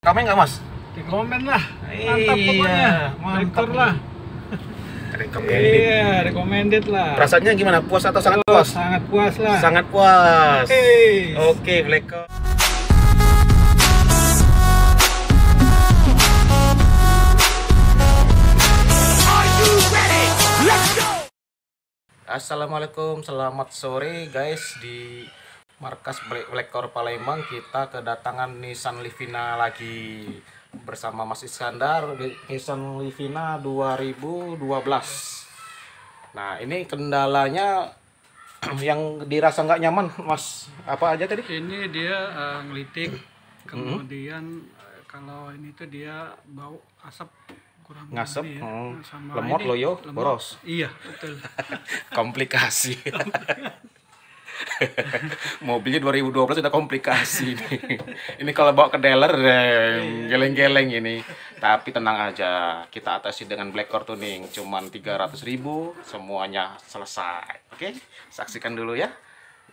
Komen nggak Mas? Di komen lah, mantap Iya, pokoknya, mantap. rekor lah. Recommended. Iya, recommended lah. Perasaannya gimana? Puas atau sangat Oh, puas? sangat puas lah. Sangat puas. Hey. Oke, Blackcor. Assalamualaikum, selamat sore guys. Di markas Blackcor Palembang kita kedatangan Nissan Livina lagi bersama Mas Iskandar di Nissan Livina 2012. Nah, ini kendalanya yang dirasa nggak nyaman, Mas. Apa aja tadi? Ini dia ngelitik, kemudian kalau ini tuh dia bau asap kurang Ngasep, ini ya. Sama lemot, ini, loyo, lemot. boros. Iya, betul. Komplikasi. Mobilnya 2012 udah komplikasi nih. Ini kalau bawa ke dealer geleng-geleng ini. Tapi tenang aja, kita atasi dengan Blackcor Tuning. Cuman 300.000 semuanya selesai. Oke, saksikan dulu ya.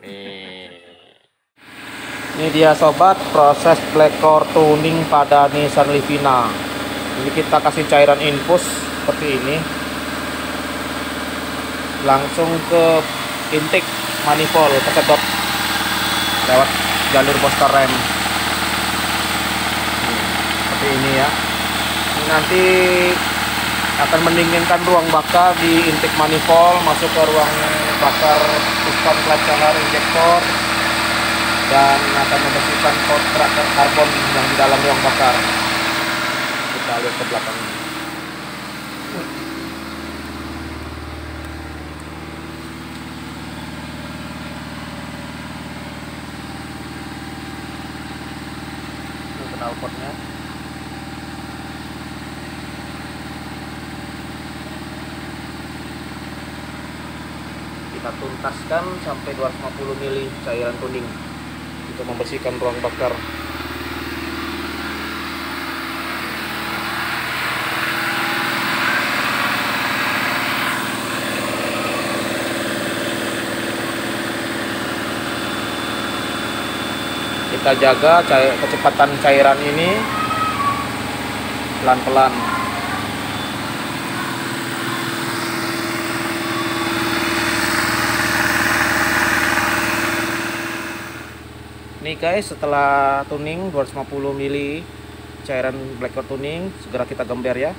Nih. Ini dia sobat, proses Blackcor Tuning pada Nissan Livina. Jadi kita kasih cairan infus seperti ini. Langsung ke intake manifold, kesedot lewat jalur booster rem. Seperti ini ya. Ini nanti akan mendinginkan ruang bakar di intake manifold, masuk ke ruang bakar piston clutch chiller injektor, dan akan membersihkan kontrak karbon yang di dalam ruang bakar. Kita lihat ke belakang. Ini knalpotnya. Kita tuntaskan sampai 250 mili cairan tuning untuk membersihkan ruang bakar. Kita jaga kecepatan cairan ini pelan-pelan. Nih guys, setelah tuning 250 mili cairan Blackcor Tuning, segera kita gember ya.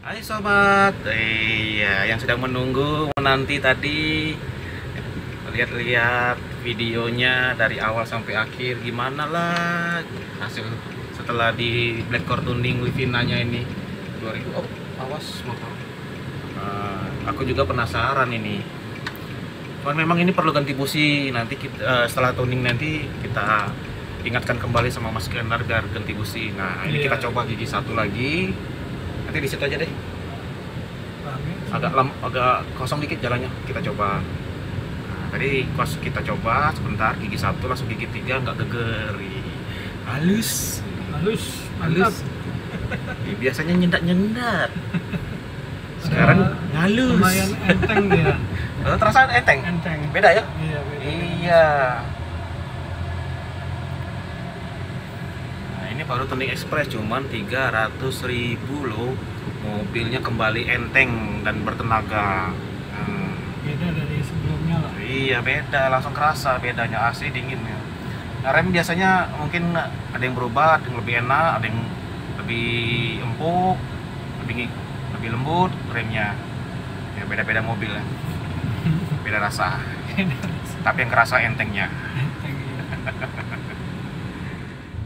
Hai sobat, iya yang sedang menunggu menanti tadi, lihat-lihat videonya dari awal sampai akhir gimana lah hasil setelah di Blackcor Tuning Livinanya ini 2000. Oh, awas motor. Aku juga penasaran ini. Cuman memang ini perlu ganti busi. Nanti kita setelah tuning nanti kita ingatkan kembali sama Mas Iskandar biar ganti busi. Nah, ini kita coba gigi satu lagi. Nanti di situ aja deh. Agak kosong dikit jalannya, kita coba. Nah, tadi kita coba sebentar gigi satu, langsung gigi tiga nggak geger. Halus. Biasanya nyendat. Sekarang halus. Lumayan enteng dia. Terasa enteng. Beda ya? Iya, beda. Iya. Nah, ini baru Tuning Express cuman 300.000 loh. Mobilnya kembali enteng dan bertenaga. Beda dari sebelumnya lah. Iya, beda, langsung kerasa bedanya. AC dingin ya. Nah, rem biasanya mungkin ada yang berubah, ada yang lebih enak, ada yang lebih empuk, lebih lembut remnya. Ya, beda-beda mobil ya. Beda rasa. Tapi yang kerasa entengnya.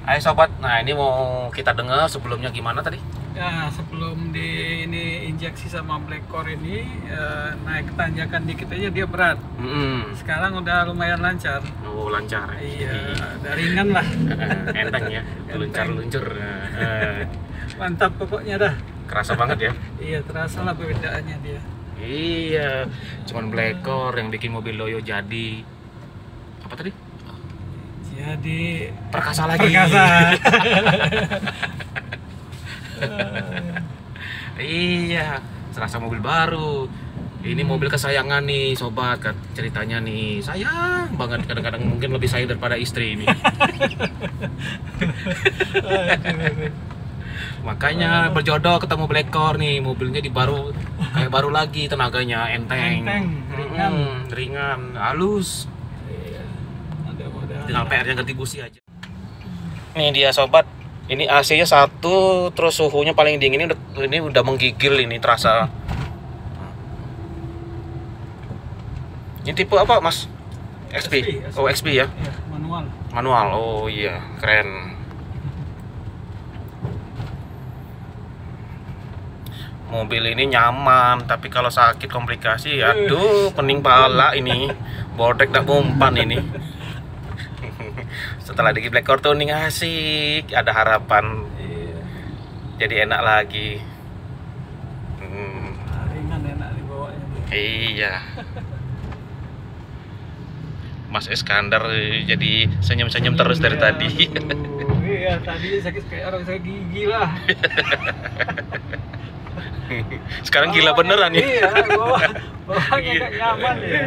Ayo sobat, nah ini mau kita dengar sebelumnya gimana tadi? Ya, sebelum ini injeksi sama Black Core ini naik tanjakan dikit aja dia berat. Sekarang udah lumayan lancar. Oh, lancar. Iya, udah ringan lah. Enteng ya, luncur. Mantap pokoknya dah. Kerasa banget ya. Iya, terasa lah perbedaannya dia. Iya, cuman Black Core yang bikin mobil Loyo jadi apa tadi? Jadi Perkasa lagi. Perkasa. Iya, serasa mobil baru. Ini mobil kesayangan nih, sobat. Ceritanya nih, sayang banget. Kadang-kadang mungkin lebih sayang daripada istri ini. Makanya berjodoh ketemu Black Core nih, mobilnya kayak baru lagi, tenaganya enteng, ringan, halus. Tinggal PR-nya ganti busi aja. Ini dia sobat. Ini AC-nya 1, terus suhunya paling dingin ini udah menggigil, ini terasa. Ini tipe apa, Mas? XP. Oh, XP ya? Iya, manual. Manual. Oh iya, keren. Mobil ini nyaman, tapi kalau sakit komplikasi, aduh, pening pala ini. Bordek tak umpan ini. Setelah di Black Core tuning asik, ada harapan. Jadi enak lagi. Ringan, enak dibawanya. Iya. Mas Iskandar jadi senyum-senyum terus dari tadi. Iya, tadi sakit kayak orang sakit gigi lah. Sekarang gila beneran ya. Iya, bawahnya gak nyaman ya.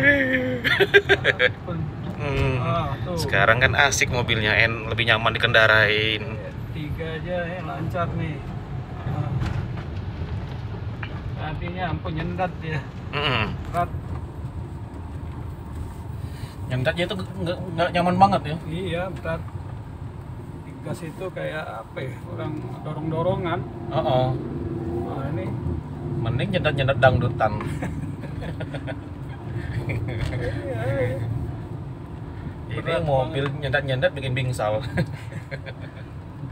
Sekarang kan asik mobilnya, lebih nyaman dikendarain. 3 aja ya lancar nih. Tadinya ampun nyendat dia. Berat. Nyendatnya itu nggak nyaman banget ya. Iya, berat. Gas itu kayak apa ya? Orang dorong-dorongan. Nah, ini mending nyendat dangdutan. Ini mobil nyendat bikin bingsal.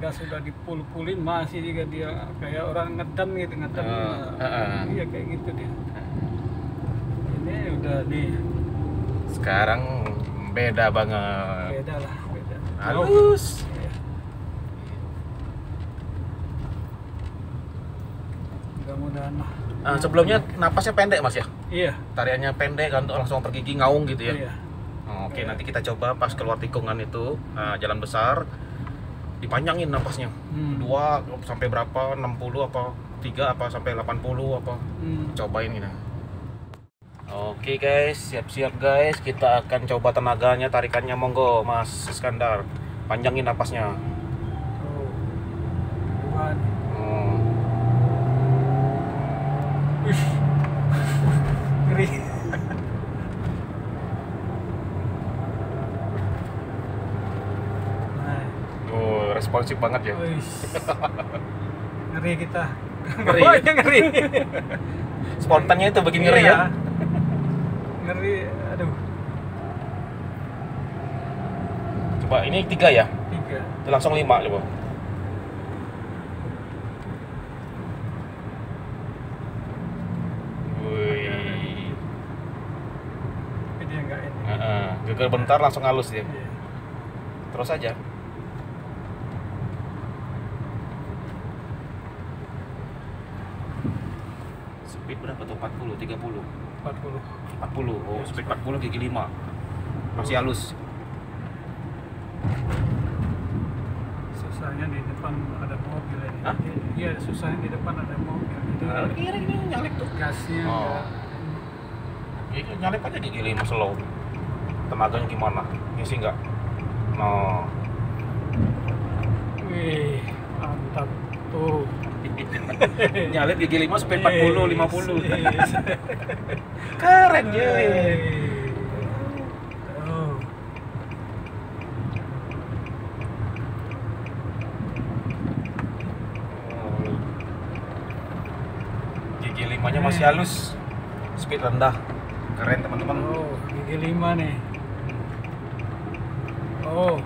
Gas sudah dipul-pulin masih juga dia kayak orang ngedam gitu, iya kayak gitu dia. Ini udah nih. Sekarang beda banget. Beda lah, beda. Halus. Mudah-mudahan lah. Sebelumnya napasnya pendek, Mas ya? Iya. Tariannya pendek kan, langsung pergi ngaung gitu ya? Iya. Oke, nanti kita coba pas keluar tikungan itu, jalan besar, dipanjangin napasnya. 2 sampai berapa? 60 apa? 3 apa sampai 80 apa? Cobain ini. Oke guys, siap-siap guys, kita akan coba tenaganya, tarikannya, monggo Mas Iskandar. Panjangin napasnya. Ngeri. Oh, responsif banget ya. Ngeri kita. Ngeri. Ngeri. Spontannya itu bikin ngeri ya. Ngeri, aduh. Coba ini 3 ya? 3. Itu langsung 5 coba. Wih. Ini enggak ini. Geger bentar langsung halus dia. Terus aja. Speed berapa tuh? 40, 30? 40. 40, oh speed 40 gigi 5. Masih halus. Susahnya di depan ada mobil ini. Iya, susahnya di depan ada mobil. Kira ini nyalip tuh. Gasnya Ini nyalip aja gigi 5 slow. Tenaganya gimana? Ngisi nggak? No. Wih, mantap tuh. Nyalip gigi 5 speed 40, 50. Keren ya. Gigi 5-nya masih halus. Speed rendah. Keren teman-teman. Oh, gigi 5 nih. Oh.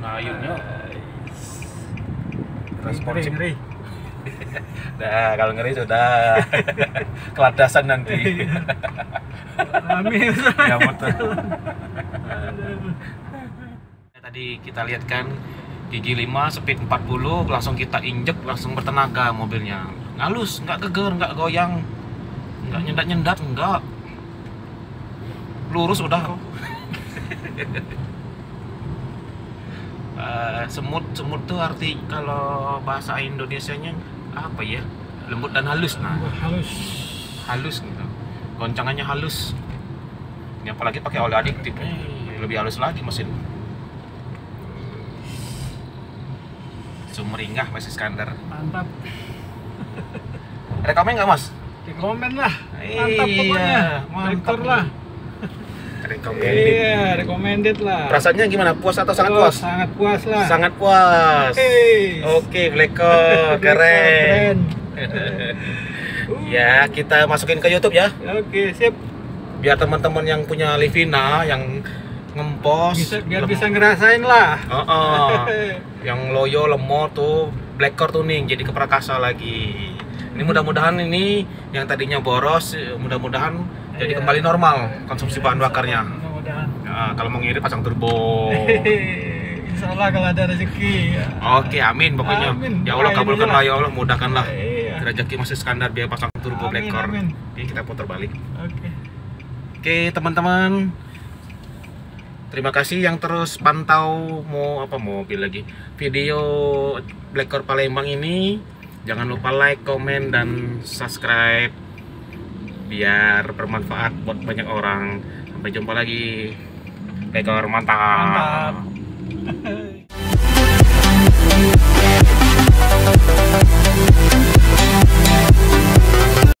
Ngayunnya responsif. Ngeri. Nah, kalau ngeri sudah keladasan nanti. Amin. Ya betul. Tadi kita lihat kan gigi 5 speed 40 langsung kita injek langsung bertenaga mobilnya. Halus, nggak geger, nggak goyang, nggak nyendat-nyendat, nggak. Lurus udah. Semut tuh arti kalau bahasa Indonesianya apa ya, lembut dan halus. Nah, halus gitu, goncangannya halus. Ini apalagi pakai oli adiktif, lebih halus lagi mesin. Sumringah Mas Iskandar, Mantap. rekomen nggak Mas? Rekomen lah. Mantap pokoknya. Vektor lah. Recommended. Iya, recommended lah. Perasaannya gimana? Puas atau sangat puas? Sangat puas lah. Sangat puas. Oke, Blackcore keren. Ya, kita masukin ke YouTube ya. Oke, sip. Biar teman-teman yang punya Livina yang ngempos Biar bisa ngerasain lah. Yang loyo lemot tuh Blackcore tuning jadi ke Prakasa lagi. Ini mudah-mudahan ini yang tadinya boros mudah-mudahan jadi kembali normal konsumsi bahan bakarnya. Mudah-mudahan. Nah, kalau mau ngirit pasang turbo. Insya Allah kalau ada rezeki. Oke, amin pokoknya. Amin. Ya Allah kabulkanlah, ya Allah mudahkanlah. Iya. Rezeki Mas Iskandar biar pasang turbo Amin, Blackcore. amin. Ini kita putar balik. Oke, teman-teman. Terima kasih yang terus pantau mobil lagi. Video Blackcore Palembang ini. Jangan lupa like, komen, dan subscribe biar bermanfaat buat banyak orang. Sampai jumpa lagi. Blackcore mantap. mantap.